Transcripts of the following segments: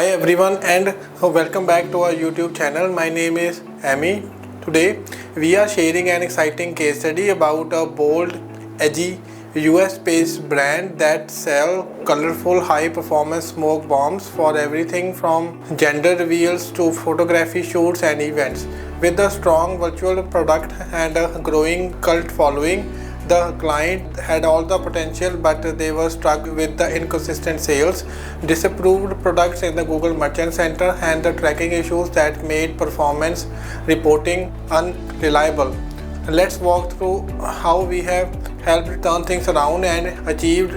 Hi everyone and welcome back to our YouTube channel. My name is Amy. Today we are sharing an exciting case study about a bold, edgy US-based brand that sell colorful high-performance smoke bombs for everything from gender reveals to photography shoots and events. With a strong virtual product and a growing cult following, the client had all the potential, but they were struck with the inconsistent sales, disapproved products in the Google Merchant Center, and the tracking issues that made performance reporting unreliable. Let's walk through how we have helped turn things around and achieved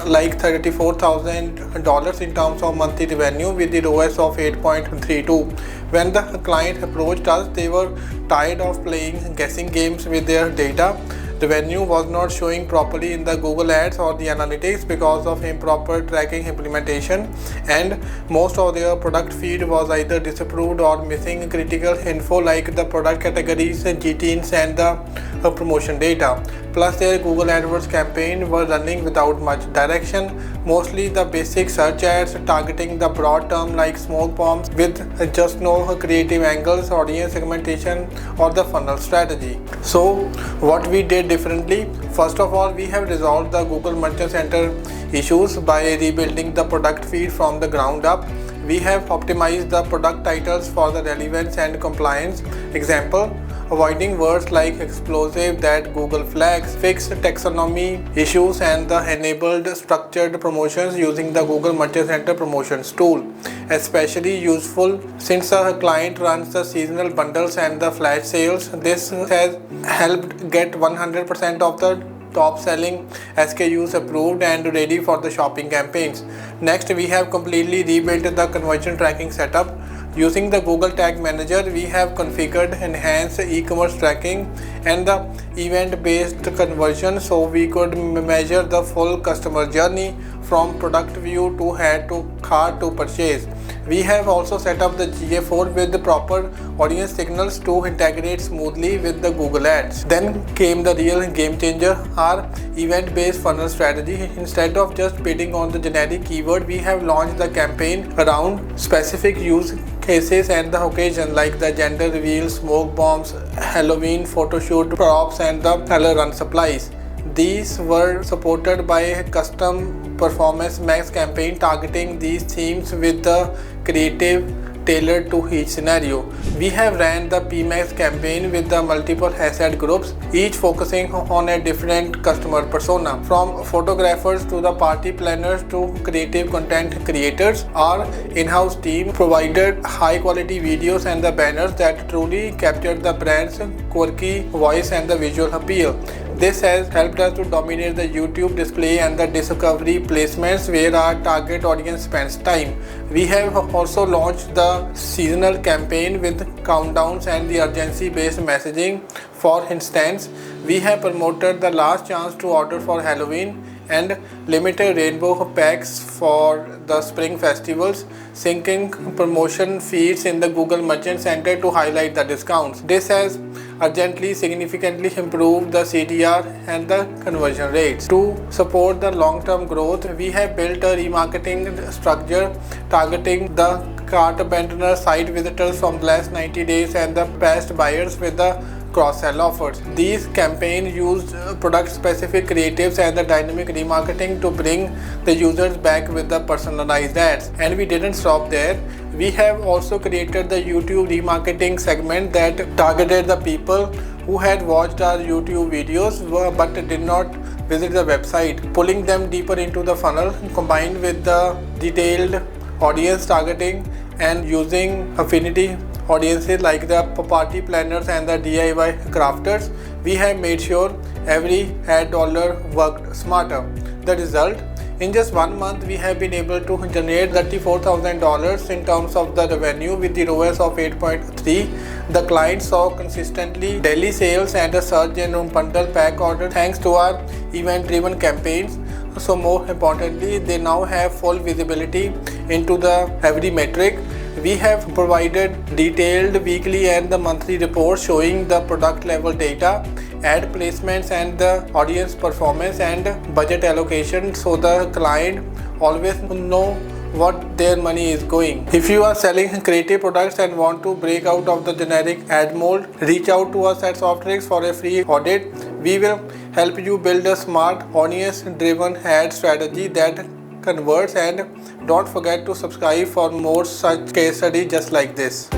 like $34,000 in terms of monthly revenue with the ROAS of 8.32. When the client approached us, they were tired of playing guessing games with their data. Revenue was not showing properly in the Google Ads or the analytics because of improper tracking implementation, and most of their product feed was either disapproved or missing critical info like the product categories, GTINs and the promotion data. Plus their Google AdWords campaign were running without much direction, mostly the basic search ads targeting the broad term like smoke bombs with just no creative angles, audience segmentation or the funnel strategy. So what we did differently: first of all, we have resolved the Google Merchant Center issues by rebuilding the product feed from the ground up. We have optimized the product titles for the relevance and compliance. Example, avoiding words like explosive that Google flags, fixed taxonomy issues, and the enabled structured promotions using the Google Merchant Center promotions tool. Especially useful since a client runs the seasonal bundles and the flash sales. This has helped get 100% of the top selling SKUs approved and ready for the shopping campaigns. Next, we have completely rebuilt the conversion tracking setup. Using the Google Tag Manager, we have configured enhanced e-commerce tracking and the event-based conversion so we could measure the full customer journey from product view to add to cart to purchase. We have also set up the GA4 with the proper audience signals to integrate smoothly with the Google Ads. Then came the real game changer, our event-based funnel strategy. Instead of just bidding on the generic keyword, we have launched the campaign around specific use cases and the occasion like the gender reveal, smoke bombs, Halloween photo shoot, props and the color run supplies. These were supported by a custom performance max campaign targeting these themes with the creative tailored to each scenario. We have ran the PMax campaign with the multiple asset groups, each focusing on a different customer persona. From photographers to the party planners to creative content creators, our in-house team provided high quality videos and the banners that truly captured the brand's quirky voice and the visual appeal. This has helped us to dominate the YouTube display and the discovery placements where our target audience spends time. We have also launched the seasonal campaign with countdowns and the urgency-based messaging. For instance, we have promoted the last chance to order for Halloween and limited rainbow packs for the spring festivals, syncing promotion feeds in the Google Merchant Center to highlight the discounts. This has urgently significantly improved the CTR and the conversion rates. To support the long-term growth, we have built a remarketing structure targeting the cart abandoner, site visitors from the last 90 days and the past buyers with the cross-sell offers. These campaigns used product-specific creatives and the dynamic remarketing to bring the users back with the personalized ads. And we didn't stop there. We have also created the YouTube remarketing segment that targeted the people who had watched our YouTube videos but did not visit the website, pulling them deeper into the funnel. Combined with the detailed audience targeting and using affinity audiences like the party planners and the DIY crafters, we have made sure every ad dollar worked smarter. The result: in just 1 month, we have been able to generate $34,000 in terms of the revenue with the ROAS of 8.3. The client saw consistently daily sales and a surge in bundle pack order thanks to our event-driven campaigns. So more importantly, they now have full visibility into the every metric. We have provided detailed weekly and the monthly reports showing the product level data, ad placements and the audience performance and budget allocation, so the client always know what their money is going. If you are selling creative products and want to break out of the generic ad mold, reach out to us at Softtrix for a free audit. We will help you build a smart, audience-driven ad strategy that converts, and don't forget to subscribe for more such case studies just like this.